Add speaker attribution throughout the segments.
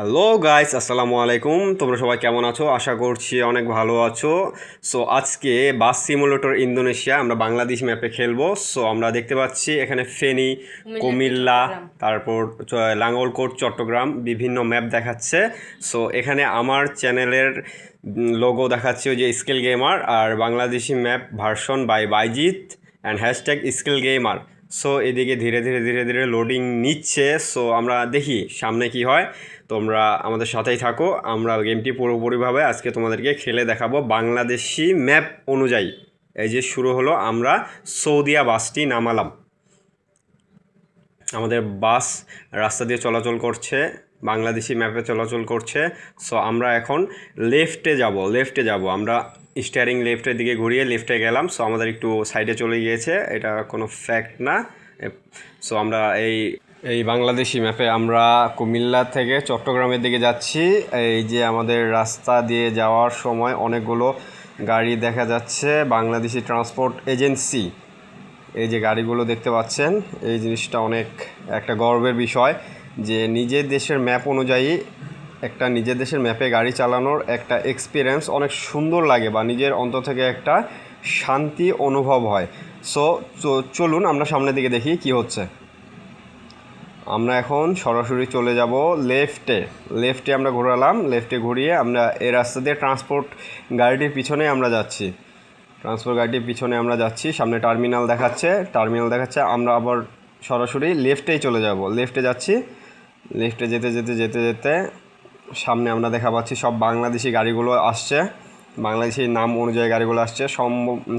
Speaker 1: Hello guys, আসসালামু আলাইকুম। তোমরা সবাই কেমন আছো? আশা করছি অনেক ভালো আছো। সো আজকে বাস সিমুলেটর ইন্দোনেশিয়া আমরা বাংলাদেশ ম্যাপে খেলবো। সো আমরা দেখতে পাচ্ছি এখানে ফেনী, কুমিল্লা, তারপর লাঙ্গলকোট, চট্টগ্রাম বিভিন্ন ম্যাপ দেখাচ্ছে। সো এখানে আমার চ্যানেলের লোগো দেখাচ্ছে ওই যে স্কিল গেমার, আর Bangladeshi map version by Baijit and hashtag skill gamer. So এদিকে ধীরে ধীরে ধীরে ধীরে লোডিং নিচ্ছে। সো আমরা দেখি সামনে কি হয়। তোমরা আমাদের সাথেই থাকো, আমরা গেমটি পুরোপুরিভাবে আজকে তোমাদেরকে খেলে দেখাবো বাংলাদেশি ম্যাপ অনুযায়ী। এই যে শুরু হলো, আমরা সৌদিয়া বাসটি নামালাম। আমাদের বাস রাস্তা দিয়ে চলাচল করছে, বাংলাদেশি ম্যাপে চলাচল করছে। সো আমরা এখন লেফটে যাব। আমরা স্টিয়ারিং লেফটের দিকে ঘুরিয়ে লেফটে গেলাম। সো আমাদের একটু সাইডে চলে গিয়েছে, এটা কোনো ফ্যাক্ট না। সো আমরা এই বাংলাদেশি ম্যাপে আমরা কুমিল্লা থেকে চট্টগ্রামের দিকে যাচ্ছি। এই যে আমাদের রাস্তা দিয়ে যাওয়ার সময় অনেকগুলো গাড়ি দেখা যাচ্ছে, বাংলাদেশি ট্রান্সপোর্ট এজেন্সি। এই যে গাড়িগুলো দেখতে পাচ্ছেন, এই জিনিসটা অনেক একটা গর্বের বিষয় যে নিজের দেশের ম্যাপ অনুযায়ী নিজের দেশের ম্যাপে গাড়ি চালানোর একটা এক্সপিরিয়েন্স অনেক সুন্দর লাগে, বা নিজের অন্তর থেকে একটা শান্তি অনুভব হয়। সো চলুন আমরা সামনের দিকে দেখি কি হচ্ছে। আমরা এখন সরাসরি চলে যাব লেফটে আমরা ঘোরালাম। লেফটে ঘুরিয়ে আমরা এই রাস্তা দিয়ে ট্রান্সপোর্ট গাড়িটির পিছনে আমরা যাচ্ছি। সামনে টার্মিনাল দেখাচ্ছে। আমরা আবার সরাসরি লেফটেই চলে যাব। লেফটে যাচ্ছি। লেফটে যেতে সামনে আমরা দেখা পাচ্ছি সব বাংলাদেশি গাড়িগুলো আসছে, বাংলাদেশি নাম অনুযায়ী গাড়িগুলো আসছে।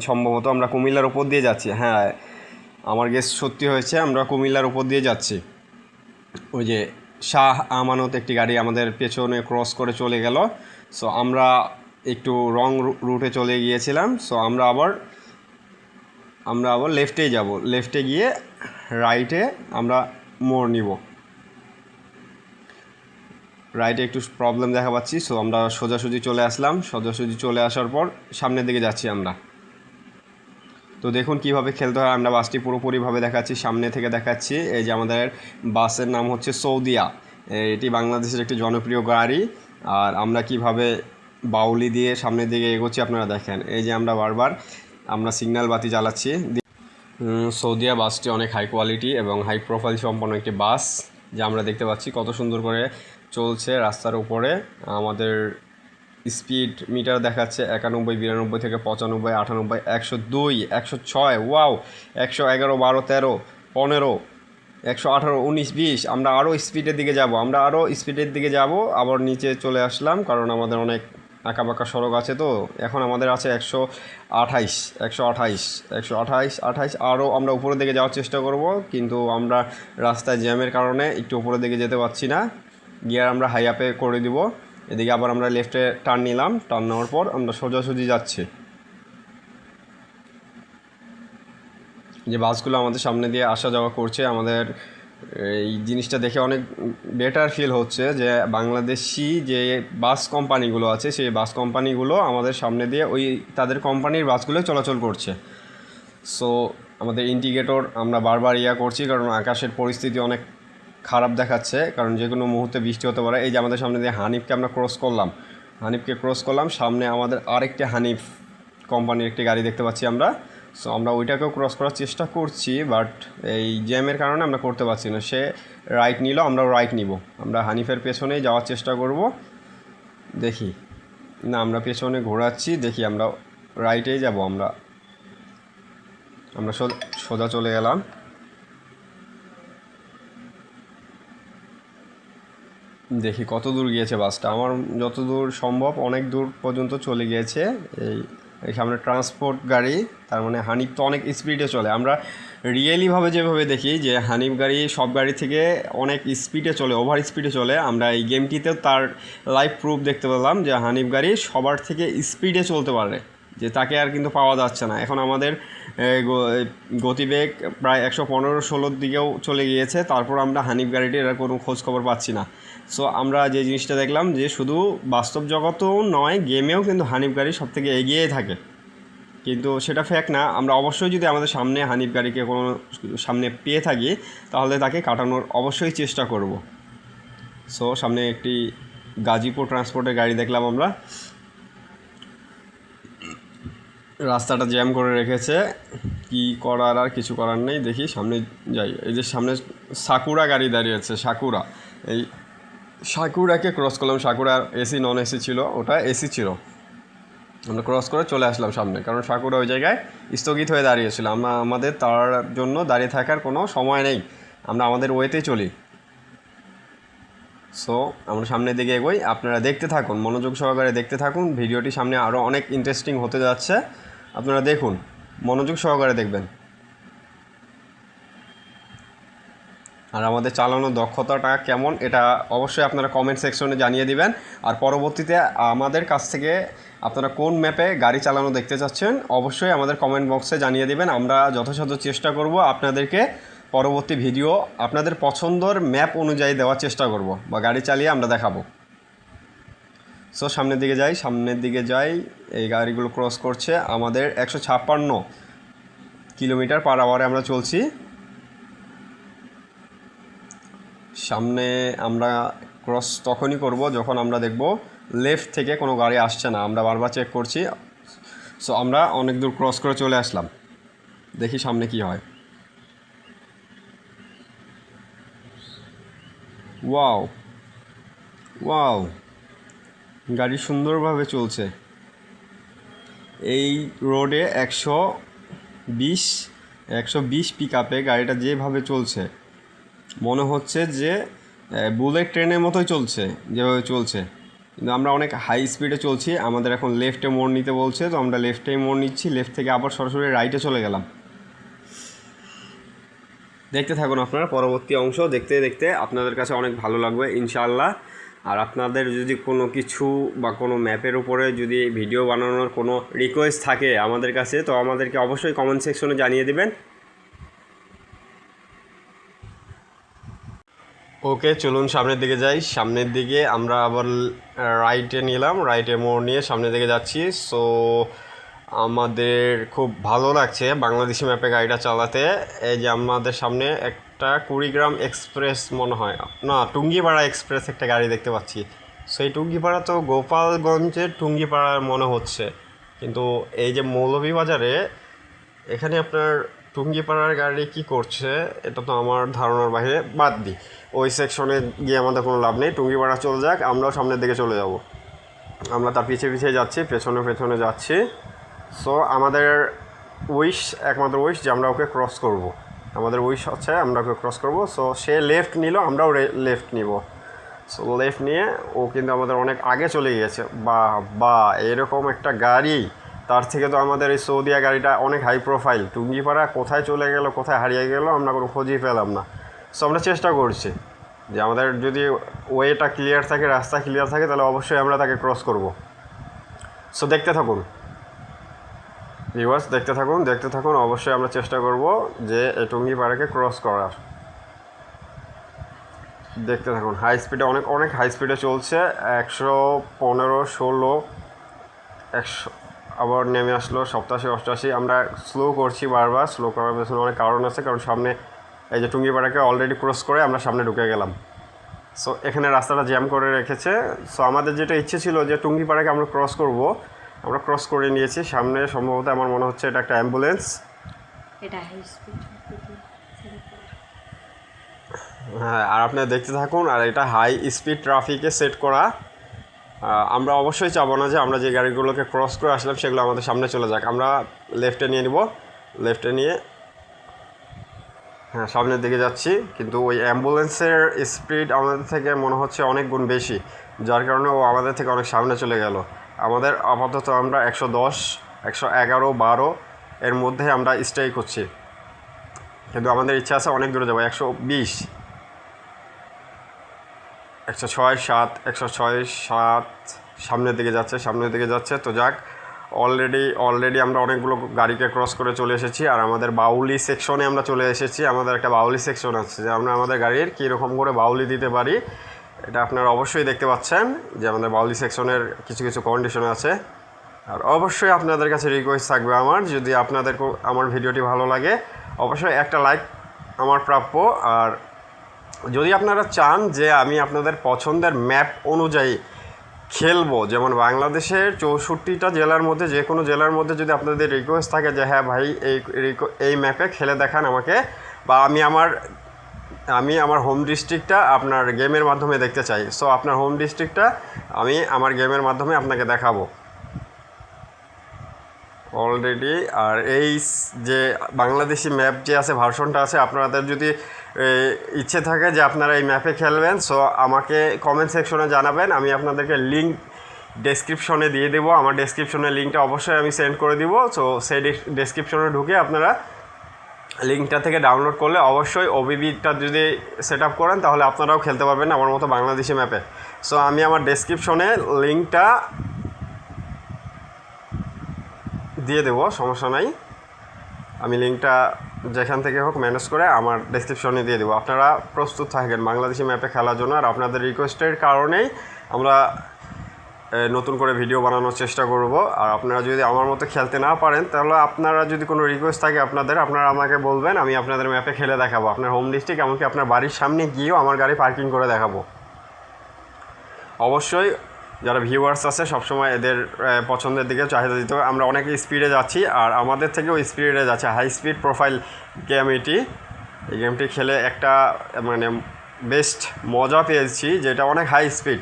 Speaker 1: সম্ভবত আমরা কুমিল্লার উপর দিয়ে যাচ্ছি। হ্যাঁ, আমার গেস সত্যি হয়েছে, আমরা কুমিল্লার উপর দিয়ে যাচ্ছি। ওই যে শাহ আমানত একটি গাড়ি আমাদের পেছনে ক্রস করে চলে গেল। সো আমরা একটু রং রুটে চলে গিয়েছিলাম। সো আমরা আবার লেফটেই যাব। লেফটে গিয়ে রাইটে আমরা মোড় নিব। রাইটে একটু প্রবলেম দেখা পাচ্ছি। সো আমরা সোজাসুজি চলে আসার পর সামনের দিকে যাচ্ছি আমরা। তো দেখুন কিভাবে খেলতে হয়। আমরা বাসটি পুরোপুরিভাবে দেখাচ্ছি, সামনে থেকে দেখাচ্ছি। এই যে আমাদের বাসের নাম হচ্ছে সৌদিয়া। এটি বাংলাদেশের একটি জনপ্রিয় গাড়ি। আর আমরা কিভাবে বাউলি দিয়ে সামনের দিকে এগোচ্ছি আপনারা দেখেন। এই যে আমরা সিগন্যাল বাতি জ্বালাচ্ছি। সৌদিয়া বাসটি অনেক হাই কোয়ালিটি এবং হাই প্রোফাইল সম্পন্ন একটি বাস, যা আমরা দেখতে পাচ্ছি কত সুন্দর করে চলছে রাস্তার উপরে। আমাদের স্পিড মিটার দেখাচ্ছে 91, 92 থেকে 95, 98, 102, 106, ওয়াও, 111, 12, 13, 15, 118, 19, 20। আমরা আরও স্পিডের দিকে যাব। আবার নিচে চলে আসলাম, কারণ আমাদের অনেক আঁকাবাঁকা সড়ক আছে। তো এখন আমাদের আছে 128। আরও আমরা উপরের দিকে যাওয়ার চেষ্টা করব, কিন্তু আমরা রাস্তায় জ্যামের কারণে একটু উপরের দিকে যেতে পারছি না। গিয়ার আমরা হাই আপে করে দিব। এদিকে আবার আমরা লেফটে টার্ন নিলাম। টার্ন নেওয়ার পর আমরা সোজাসুজি যাচ্ছি। যে বাসগুলো আমাদের সামনে দিয়ে আসা যাওয়া করছে, আমাদের এই জিনিসটা দেখে অনেক বেটার ফিল হচ্ছে যে বাংলাদেশি যে বাস কোম্পানিগুলো আছে, সেই বাস কোম্পানিগুলো আমাদের সামনে দিয়ে তাদের কোম্পানির বাসগুলো চলাচল করছে। সো আমাদের ইন্ডিকেটর আমরা বারবার করছি, কারণ আকাশের পরিস্থিতি অনেক খারাপ দেখাচ্ছে, কারণ যে কোনো মুহূর্তে বৃষ্টি হতে পারে। এই যে আমাদের সামনে দিয়ে হানিফকে ক্রস করলাম। সামনে আমাদের আরেকটি হানিফ কোম্পানির একটি গাড়ি দেখতে পাচ্ছি আমরা। সো আমরা ওইটাকেও ক্রস করার চেষ্টা করছি, বাট এই জ্যামের কারণে আমরা করতে পারছি না। সে রাইট নিল, আমরাও রাইট নিব। আমরা হানিফের পেছনেই যাওয়ার চেষ্টা করব। দেখি না, আমরা পেছনে ঘোরাচ্ছি, দেখি আমরা রাইটেই যাব। আমরা সোজা চলে গেলাম। দেখি কত দূর গিয়েছে বাসটা। আমার যত দূর সম্ভব অনেক দূর পর্যন্ত চলে গিয়েছে। এই সামনে ট্রান্সপোর্ট গাড়ি, তার মানে হানিফ তো অনেক স্পিডে চলে। আমরা রিয়েলিভাবে যেভাবে দেখি যে হানিফ গাড়ি সব গাড়ি থেকে অনেক স্পিডে চলে, ওভার স্পিডে চলে। আমরা এই গেমটিতেও তার লাইভ প্রুফ দেখতে পেলাম যে হানিফ গাড়ি সবার থেকে স্পিডে চলতে পারে, যে তাকে আর কিন্তু পাওয়া যাচ্ছে না। এখন আমাদের গতিবেগ প্রায় 115-16 দিকেও চলে গিয়েছে, তারপর আমরা হানিফ গাড়িটির আর কোনো খোঁজ খবর পাচ্ছি না। সো আমরা যে জিনিসটা দেখলাম যে শুধু বাস্তব জগতেও নয়, গেমেও কিন্তু হানিফ গাড়ি সব থেকে এগিয়েই থাকে, কিন্তু সেটা ফ্যাক্ট না। আমরা অবশ্যই যদি আমাদের সামনে হানিফ গাড়িকে কোনো সামনে পেয়ে থাকি, তাহলে তাকে কাটানোর অবশ্যই চেষ্টা করব। সো সামনে একটি গাজীপুর ট্রান্সপোর্টের গাড়ি দেখলাম আমরা, রাস্তাটা জ্যাম করে রেখেছে, কি করার আর কিছু করার নেই। দেখি সামনে যাই। এই যে সামনে সাকুরা গাড়ি দাঁড়িয়ে আছে, সাকুরা। এই সাকুরাকে ক্রস করলাম। সাকুরা এসি নন এসি ছিল, ওটা এসি ছিল। আমরা ক্রস করে চলে আসলাম সামনে, কারণ সাকুরা ওই জায়গায় স্থগিত হয়ে দাঁড়িয়েছিল। আমাদের তার জন্য দাঁড়িয়ে থাকার কোনো সময় নেই, আমরা আমাদের ওয়েতেই চলি। সো আমরা সামনের দিকে এগোই, আপনারা দেখতে থাকুন, মনোযোগ সহকারে দেখতে থাকুন। ভিডিওটি সামনে আরও অনেক ইন্টারেস্টিং হতে যাচ্ছে, আপনারা দেখুন, মনোযোগ সহকারে দেখবেন। আর আমাদের চালানোর দক্ষতাটা কেমন এটা অবশ্যই আপনারা কমেন্ট সেকশনে জানিয়ে দিবেন। আর পরবর্তীতে আমাদের কাছ থেকে আপনারা কোন ম্যাপে গাড়ি চালানো দেখতে চাচ্ছেন অবশ্যই আমাদের কমেন্ট বক্সে জানিয়ে দিবেন। আমরা যথাসাধ্য চেষ্টা করব আপনাদেরকে পরবর্তী ভিডিও আপনাদের পছন্দের ম্যাপ অনুযায়ী দেওয়ার চেষ্টা করব, বা গাড়ি চালিয়ে আমরা দেখাবো। সো সামনের দিকে যাই। এই গাড়িগুলো ক্রস করছে। আমাদের 156 কিলোমিটার পার আওয়ারে আমরা চলছি। সামনে আমরা ক্রস তখনই করব যখন আমরা দেখব লেফট থেকে কোনো গাড়ি আসছে না। আমরা বারবার চেক করছি। সো আমরা অনেক দূর ক্রস করে চলে আসলাম, দেখি সামনে কি হয়। ওয়াও ওয়াও, গাড়ি সুন্দরভাবে চলছে। এই রোডে 120 পিক আপে গাড়িটা যেভাবে চলছে মনে হচ্ছে যে বুলেট ট্রেনের মতোই চলছে, যেভাবে চলছে। কিন্তু আমরা অনেক হাই স্পিডে চলছি। আমাদের এখন লেফটে মোড় নিতে বলছে, তো আমরা লেফটেই মোড় নিচ্ছি। লেফট থেকে আবার সরাসরি রাইটে চলে গেলাম। দেখতে থাকুন আপনারা, পরবর্তী অংশ দেখতে দেখতে আপনাদের কাছে অনেক ভালো লাগবে ইনশাআল্লাহ। আর আপনাদের যদি কোনো কিছু বা কোনো ম্যাপের উপরে যদি ভিডিও বানানোর কোনো রিকোয়েস্ট থাকে আমাদের কাছে, তো আমাদেরকে অবশ্যই কমেন্ট সেকশনে জানিয়ে দেবেন। ওকে, চলুন সামনের দিকে যাই। সামনের দিকে আমরা আবার রাইটে নিলাম, রাইটে মোড় নিয়ে সামনের দিকে যাচ্ছি। সো আমাদের খুব ভালো লাগছে বাংলাদেশি ম্যাপে গাড়িটা চালাতে। এই যে আমাদের সামনে একটা কুড়িগ্রাম এক্সপ্রেস মনে হয়, না টুঙ্গিপাড়া এক্সপ্রেস একটা গাড়ি দেখতে পাচ্ছি। সেই টুঙ্গিপাড়া তো গোপালগঞ্জের টুঙ্গিপাড়া মনে হচ্ছে, কিন্তু এই যে মৌলভীবাজারে এখানে আপনার টুঙ্গিপাড়ার গাড়ি কি করছে এটা তো আমার ধারণার বাইরে। বাদ দিই, ওই সেকশনে গিয়ে আমাদের কোনো লাভ নেই। টুঙ্গিপাড়া চলে যাক, আমরাও সামনের দিকে চলে যাব। আমরা তার পিছিয়ে যাচ্ছি, পেছনে যাচ্ছি। সো আমাদের একমাত্র উইশ যে আমরা ওকে ক্রস করব। আমাদের উইশ হচ্ছে আমরা ওকে ক্রস করব। সো সে লেফট নিল, আমরাও লেফট নিব। সো লেফট নিয়ে ও কিন্তু আমাদের অনেক আগে চলে গিয়েছে। বা এরকম একটা গাড়ি, তার থেকে তো আমাদের এই সৌদিয়া গাড়িটা অনেক হাই প্রোফাইল। টুঙ্গিপাড়া কোথায় চলে গেল, কোথায় হারিয়ে গেল, আমরা কোনো খোঁজই পেলাম না। সো আমরা চেষ্টা করছি যে আমাদের যদি ওয়েটা ক্লিয়ার থাকে, রাস্তা ক্লিয়ার থাকে, তাহলে অবশ্যই আমরা তাকে ক্রস করব। সো দেখতে থাকুন ভিউয়ার্স, দেখতে থাকুন। অবশ্যই আমরা চেষ্টা করব যে এই টুঙ্গিপাড়াকে ক্রস করার। দেখতে থাকুন, হাই স্পিডে অনেক হাই স্পিডে চলছে। 115, 16, 100, আবার নেমে আসলো 87, 88। আমরা স্লো করছি বারবার। স্লো করার পেছনে অনেক কারণ আছে, কারণ সামনে এই যে টুঙ্গিপাড়াকে অলরেডি ক্রস করে আমরা সামনে ঢুকে গেলাম। সো এখানে রাস্তাটা জ্যাম করে রেখেছে। সো আমাদের যেটা ইচ্ছে ছিল যে টুঙ্গিপাড়াকে আমরা ক্রস করব, আমরা ক্রস করে নিয়েছি। সামনে সম্ভবত আমার মনে হচ্ছে এটা একটা অ্যাম্বুলেন্স। হ্যাঁ, আর আপনারা দেখতে থাকুন। আর এটা হাই স্পিড ট্রাফিকে সেট করা। আমরা অবশ্যই চাবো না যে আমরা যে গাড়িগুলোকে ক্রস করে আসলাম সেগুলো আমাদের সামনে চলে যাক। আমরা লেফটে নিয়ে নিব, লেফটে নিয়ে হ্যাঁ সামনের দিকে যাচ্ছি। কিন্তু ওই অ্যাম্বুলেন্সের স্পিড আমাদের থেকে মনে হচ্ছে অনেক গুণ বেশি, যার কারণে ও আমাদের থেকে অনেক সামনে চলে গেল। আমাদের আপাতত আমরা 110, 111, 12 এর মধ্যে আমরা স্টে করছি, কিন্তু আমাদের ইচ্ছা আছে অনেক দূরে যাবো। 120, 106, 7, 106, 7 সামনের দিকে যাচ্ছে। তো যাক, অলরেডি আমরা অনেকগুলো গাড়িকে ক্রস করে চলে এসেছি। আর আমাদের বাউলি সেকশনে আমরা চলে এসেছি। আমাদের একটা বাউলি সেকশন আছে, যে আমরা আমাদের গাড়ির কীরকম করে বাউলি দিতে পারি এটা আপনারা অবশ্যই দেখতে পাচ্ছেন, যে আমাদের বাউলি সেকশনের কিছু কন্ডিশন আছে। আর অবশ্যই আপনাদের কাছে রিকোয়েস্ট থাকবে আমার, যদি আপনাদের আমার ভিডিওটি ভালো লাগে অবশ্যই একটা লাইক আমার প্রাপ্য। আর যদি আপনারা চান যে আমি আপনাদের পছন্দের ম্যাপ অনুযায়ী খেলবো, যেমন বাংলাদেশের 64টা জেলার মধ্যে যে কোনো জেলার মধ্যে যদি আপনাদের রিকোয়েস্ট থাকে যে হ্যাঁ ভাই এই ম্যাপে খেলে দেখান আমাকে, বা আমি আমার হোম ডিস্ট্রিক্টটা আপনার গেমের মাধ্যমে দেখতে চাই, সো আপনার হোম ডিস্ট্রিক্টটা আমি আমার গেমের মাধ্যমে আপনাকে দেখাবো অলরেডি। আর এই যে বাংলাদেশি ম্যাপ যে আছে ভার্সনটা আছে, আপনাদের যদি ইচ্ছে থাকে যে আপনারা এই ম্যাপে খেলবেন, সো আমাকে কমেন্ট সেকশনে জানাবেন, আমি আপনাদেরকে লিঙ্ক ডেসক্রিপশনে দিয়ে দেবো। আমার ডেসক্রিপশনের লিঙ্কটা অবশ্যই আমি সেন্ড করে দিব। সো সেই ডেসক্রিপশনে ঢুকে আপনারা লিঙ্কটা থেকে ডাউনলোড করলে অবশ্যই ওবিবিটা যদি সেট আপ করেন তাহলে আপনারাও খেলতে পারবেন আমার মতো বাংলাদেশি ম্যাপে। সো আমি আমার ডেসক্রিপশনে লিঙ্কটা দিয়ে দেবো, সমস্যা নাই, আমি লিঙ্কটা যেখান থেকে হোক ম্যানেজ করে আমার ডেসক্রিপশনে দিয়ে দেবো। আপনারা প্রস্তুত থাকেন বাংলাদেশি ম্যাপে খেলার জন্য। আর আপনাদের রিকোয়েস্টের কারণেই আমরা নতুন করে ভিডিও বানানোর চেষ্টা করব। আর আপনারা যদি আমার মতো খেলতে না পারেন তাহলে আপনারা যদি কোনো রিকোয়েস্ট থাকে আপনারা আমাকে বলবেন, আমি আপনাদের ম্যাপে খেলে দেখাবো, আপনার হোম ডিস্ট্রিক্ট এমনকি আপনার বাড়ির সামনে গিয়েও আমার গাড়ি পার্কিং করে দেখাবো। অবশ্যই যারা ভিউয়ার্স আছে সবসময় এদের পছন্দের দিকে চাহিদা দিতে হবে। আমরা অনেক স্পিডে যাচ্ছি আর আমাদের থেকেও স্পিডে যাচ্ছে, হাই স্পিড প্রোফাইল গেম এটি। এই গেমটি খেলে একটা মানে বেস্ট মজা পেয়েছি, যেটা অনেক হাই স্পিড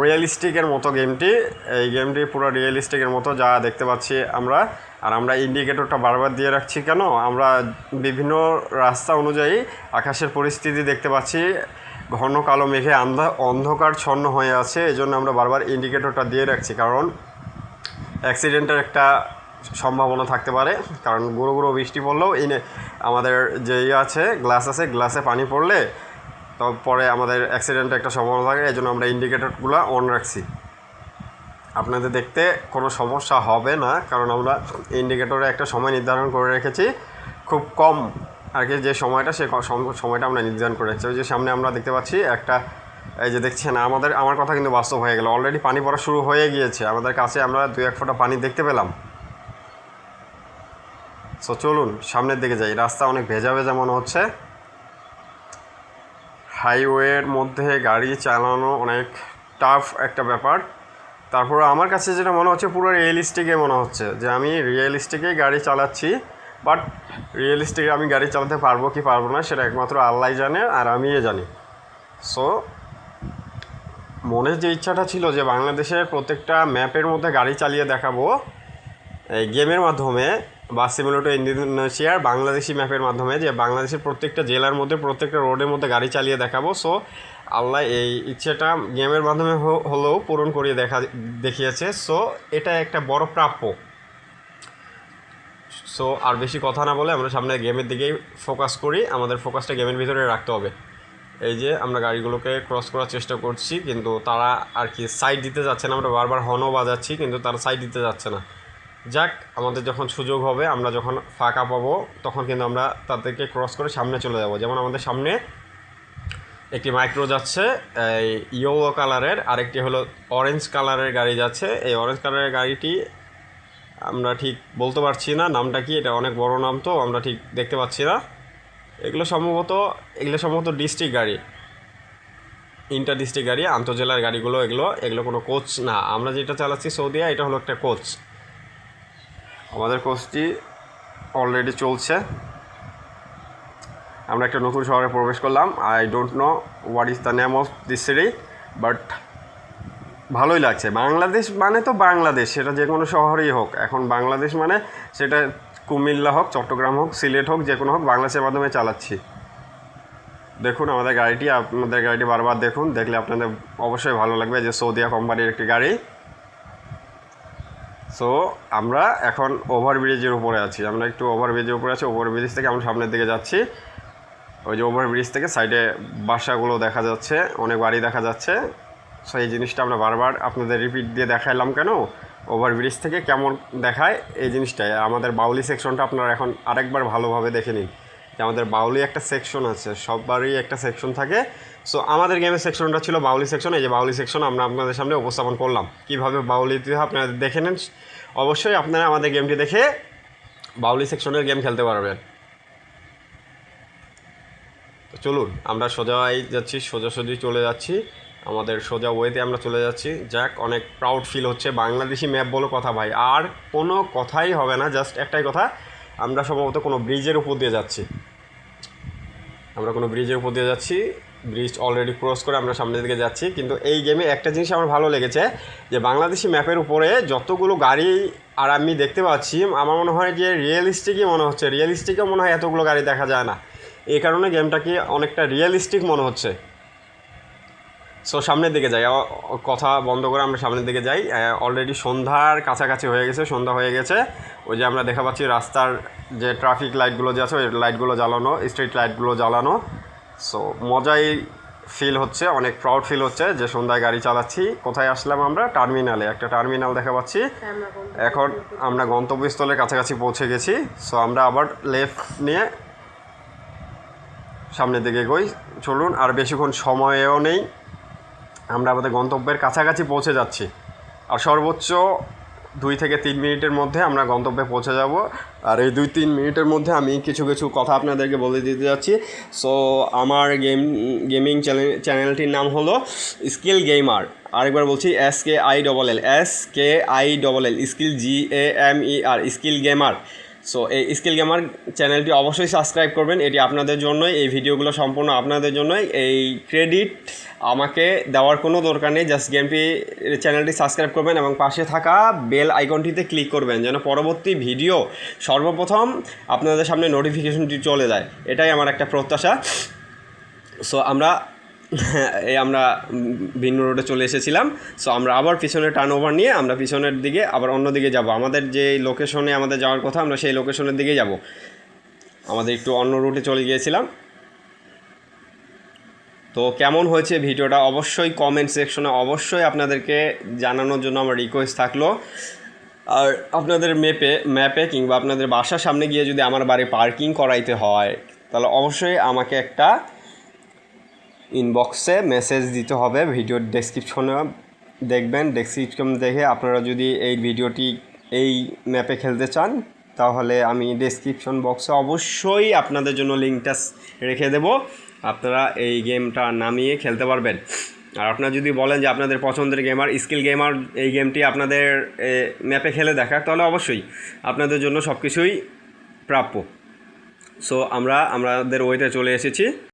Speaker 1: রিয়েলিস্টিকের মতো গেমটি। এই গেমটি পুরো রিয়েলিস্টিকের মতো যা দেখতে পাচ্ছি আমরা। আর আমরা ইন্ডিকেটরটা বারবার দিয়ে রাখছি কেন, আমরা বিভিন্ন রাস্তা অনুযায়ী আকাশের পরিস্থিতি দেখতে পাচ্ছি, ঘন কালো মেঘে অন্ধকারচ্ছন্ন হয়ে আছে, এই জন্য আমরা বারবার ইন্ডিকেটরটা দিয়ে রাখছি, কারণ অ্যাক্সিডেন্টের একটা সম্ভাবনা থাকতে পারে। কারণ গুঁড়ো গুঁড়ো বৃষ্টি পড়লেও আমাদের যে আছে গ্লাসে পানি পড়লে পরে আমাদের অ্যাক্সিডেন্টের একটা সম্ভাবনা থাকে, এই জন্য আমরা ইন্ডিকেটরগুলো অন রাখছি। আপনাদের দেখতে কোনো সমস্যা হবে না, কারণ আমরা ইন্ডিকেটরে একটা সময় নির্ধারণ করে রেখেছি, খুব কম আর কি, যে সময়টা সে সময়টা আমরা নির্ধারণ করে রেখেছি। ওই যে সামনে আমরা দেখতে পাচ্ছি একটা, এই যে দেখছেন আমার কথা কিন্তু বাস্তব হয়ে গেল, অলরেডি পানি পড়া শুরু হয়ে গিয়েছে আমাদের কাছে, আমরা 2-1 ফোঁটা পানি দেখতে পেলাম। সো চলুন সামনের দিকে যাই। রাস্তা অনেক ভেজা ভেজা মনে হচ্ছে, হাইওয়ের মধ্যে গাড়ি চালানো অনেক টাফ একটা ব্যাপার। তারপর আমার কাছে যেটা মনে হচ্ছে পুরো রিয়েলিস্টিকে মনে হচ্ছে যে আমি রিয়েলিস্টিকেই গাড়ি চালাচ্ছি, বাট রিয়েলিস্টিকে আমি গাড়ি চালাতে পারবো কি পারবো না সেটা একমাত্র আল্লাহ জানে আর আমিই জানি। সো মনের যে ইচ্ছাটা ছিল যে বাংলাদেশের প্রত্যেকটা ম্যাপের মধ্যে গাড়ি চালিয়ে দেখাবো এই গেমের মাধ্যমে, বা সিমুলেটর ইন্দোনেশিয়ার বাংলাদেশি ম্যাপের মাধ্যমে, যে বাংলাদেশের প্রত্যেকটা জেলার মধ্যে প্রত্যেকটা রোডের মধ্যে গাড়ি চালিয়ে দেখাবো। সো আল্লাহ এই ইচ্ছেটা গেমের মাধ্যমে হলেও পূরণ করিয়ে দেখিয়েছে। সো এটা একটা বড় প্রাপ্য। সো আর বেশি কথা না বলে আমরা সামনে গেমের দিকেই ফোকাস করি, আমাদের ফোকাসটা গেমের ভিতরে রাখতে হবে। এই যে আমরা গাড়িগুলোকে ক্রস করার চেষ্টা করছি, কিন্তু তারা আর কি সাইড দিতে যাচ্ছে না, আমরা বারবার হর্নও বাজাচ্ছি কিন্তু তারা সাইড দিতে যাচ্ছে না। যাক, আমাদের যখন সুযোগ হবে, আমরা যখন ফাঁকা পাবো তখন কিন্তু আমরা তাদেরকে ক্রস করে সামনে চলে যাব। যেমন আমাদের সামনে একটি মাইক্রো যাচ্ছে এই ইয়েলো কালারের, আরেকটি হলো অরেঞ্জ কালারের গাড়ি যাচ্ছে। এই অরেঞ্জ কালারের গাড়িটি আমরা ঠিক বলতে পারছি না নামটা কি, এটা অনেক বড় নাম তো আমরা ঠিক দেখতে পাচ্ছি না। এগুলো সম্ভবত ডিস্ট্রিক্ট গাড়ি, ইন্টার ডিস্ট্রিক্ট গাড়ি, আন্তঃজেলার গাড়িগুলো এগুলো কোনো কোচ না। আমরা যেটা চালাচ্ছি সৌদিয়া, এটা হলো একটা কোচ। আমাদের কোচটি অলরেডি চলছে। আমরা একটা নতুন শহরে প্রবেশ করলাম। I don't know what is the name of this city, but ভালোই লাগছে। বাংলাদেশ মানে তো বাংলাদেশ, সেটা যে কোনো শহরেই হোক। এখন বাংলাদেশ মানে সেটা কুমিল্লা হোক, চট্টগ্রাম হোক, সিলেট হোক, যে কোনো হোক, বাংলাদেশের মাধ্যমে চালাচ্ছি। দেখুন আপনাদের গাড়িটি বারবার দেখলে আপনাদের অবশ্যই ভালো লাগবে, যে সৌদিয়া কোম্পানির একটি গাড়ি। সো আমরা এখন ওভারব্রিজের উপরে আছি, ওভারব্রিজ থেকে আমরা সামনের দিকে যাচ্ছি। ওই যে ওভারব্রিজ থেকে সাইডে বাসাগুলো দেখা যাচ্ছে, অনেক বাড়ি দেখা যাচ্ছে। সো এই জিনিসটা আমরা বারবার আপনাদের রিপিট দিয়ে দেখাইলাম কেন, ওভারব্রিজ থেকে কেমন দেখায় এই জিনিসটাই। আমাদের বাউলি সেকশনটা আপনারা এখন আরেকবার ভালোভাবে দেখে নিন, যে আমাদের বাউলি একটা সেকশন আছে, সববারই একটা সেকশন থাকে। সো আমাদের গেমের সেকশনটা ছিল বাউলি সেকশন। এই যে বাউলি সেকশন আমরা আপনাদের সামনে উপস্থাপন করলাম, কীভাবে বাউলি দিতে হয় আপনারা দেখে নেন। অবশ্যই আপনারা আমাদের গেমটি দেখে বাউলি সেকশনের গেম খেলতে পারবেন। চলুন আমরা সোজাই যাচ্ছি, সোজাসুজি চলে যাচ্ছি, আমাদের সোজা ওয়েতে আমরা চলে যাচ্ছি। যাক, অনেক প্রাউড ফিল হচ্ছে। বাংলাদেশি ম্যাপ বলো কথা ভাই, আর কোনো কথাই হবে না, জাস্ট একটাই কথা, আমরা সম্ভবত কোনো ব্রিজের উপর দিয়ে যাচ্ছি। ব্রিজ অলরেডি ক্রস করে আমরা সামনের দিকে যাচ্ছি। কিন্তু এই গেমে একটা জিনিস আমার ভালো লেগেছে, যে বাংলাদেশি ম্যাপের উপরে যতগুলো গাড়ি আর আমি দেখতে পাচ্ছি, আমার মনে হয় যে রিয়েলিস্টিকই মনে হচ্ছে। রিয়েলিস্টিকও মনে হয় এতগুলো গাড়ি দেখা যায় না, এই কারণে গেমটাকে অনেকটা রিয়েলিস্টিক মনে হচ্ছে। সো সামনের দিকে যাই, কথা বন্ধ করে আমরা সামনের দিকে যাই। অলরেডি সন্ধ্যার কাছাকাছি হয়ে গেছে, সন্ধ্যা হয়ে গেছে। ওই যে আমরা দেখা পাচ্ছি রাস্তার যে ট্রাফিক লাইটগুলো যে আছে, ওই লাইটগুলো জ্বালানো, স্ট্রিট লাইটগুলো জ্বালানো। সো মজাই ফিল হচ্ছে, অনেক প্রাউড ফিল হচ্ছে যে সন্ধ্যায় গাড়ি চালাচ্ছি। কোথায় আসলাম আমরা? টার্মিনালে, একটা টার্মিনাল দেখা পাচ্ছি। এখন আমরা গন্তব্যস্থলের কাছাকাছি পৌঁছে গেছি। সো আমরা আবার লেফট নিয়ে সামনের দিকে এগোই। চলুন, আর বেশিক্ষণ সময়ও নেই, আমরা আমাদের গন্তব্যের কাছাকাছি পৌঁছে যাচ্ছি। আর সর্বোচ্চ 2 থেকে 3 মিনিটের মধ্যে আমরা গন্তব্যে পৌঁছে যাব। আর এই 2-3 মিনিটের মধ্যে আমি কিছু কিছু কথা আপনাদেরকে বলে দিতে যাচ্ছি। সো আমার গেমিং চ্যানেলটির নাম হলো স্কিল গেমার। আরেকবার বলছি, SKILL skill GAMER, skill gamer. So এই স্কিল গেমার চ্যানেলটি অবশ্যই সাবস্ক্রাইব করবেন, এটি আপনাদের জন্যই, এই ভিডিওগুলো সম্পূর্ণ আপনাদের জন্যই। এই ক্রেডিট আমাকে দেওয়ার কোনো দরকার নেই, জাস্ট চ্যানেলটি সাবস্ক্রাইব করবেন এবং পাশে থাকা বেল আইকনটিতে ক্লিক করবেন, যেন পরবর্তী ভিডিও সর্বপ্রথম আপনাদের সামনে নোটিফিকেশনটি চলে যায়। এটাই আমার একটা প্রত্যাশা। সো আমরা ভিন্ন রোডে চলে এসেছিলাম। সো আমরা আবার পিছনে টার্ন ওভার নিয়ে আমরা পিছনের দিকে আবার অন্য দিকে যাব। আমাদের যে লোকেশনে আমাদের যাওয়ার কথা, আমরা সেই লোকেশনের দিকে যাব। আমাদের একটু অন্য রুটে চলে গিয়েছিলাম। তো কেমন হয়েছে ভিডিওটা অবশ্যই কমেন্ট সেকশনে অবশ্যই আপনাদেরকে জানানোর জন্য আমার রিকোয়েস্ট থাকলো। আর আপনাদের ম্যাপে কিংবা আপনাদের বাসার সামনে গিয়ে যদি আমার বাড়ি পার্কিং করাইতে হয়, তাহলে অবশ্যই আমাকে একটা ইনবক্সে মেসেজ দিতে হবে। ভিডিওর ডেসক্রিপশনে দেখবেন, ডেসক্রিপশন দেখে আপনারা যদি এই ভিডিওটি এই ম্যাপে খেলতে চান, তাহলে আমি ডেসক্রিপশন বক্সে অবশ্যই আপনাদের জন্য লিঙ্কটা রেখে দেব, আপনারা এই গেমটা নামিয়ে খেলতে পারবেন। আর আপনারা যদি বলেন যে আপনাদের পছন্দের গেমার স্কিল গেমার এই গেমটি আপনাদের ম্যাপে খেলে দেখা, তাহলে অবশ্যই আপনাদের জন্য সব কিছুই প্রাপ্য। সো আমরা আমাদের ওয়েতে চলে এসেছি।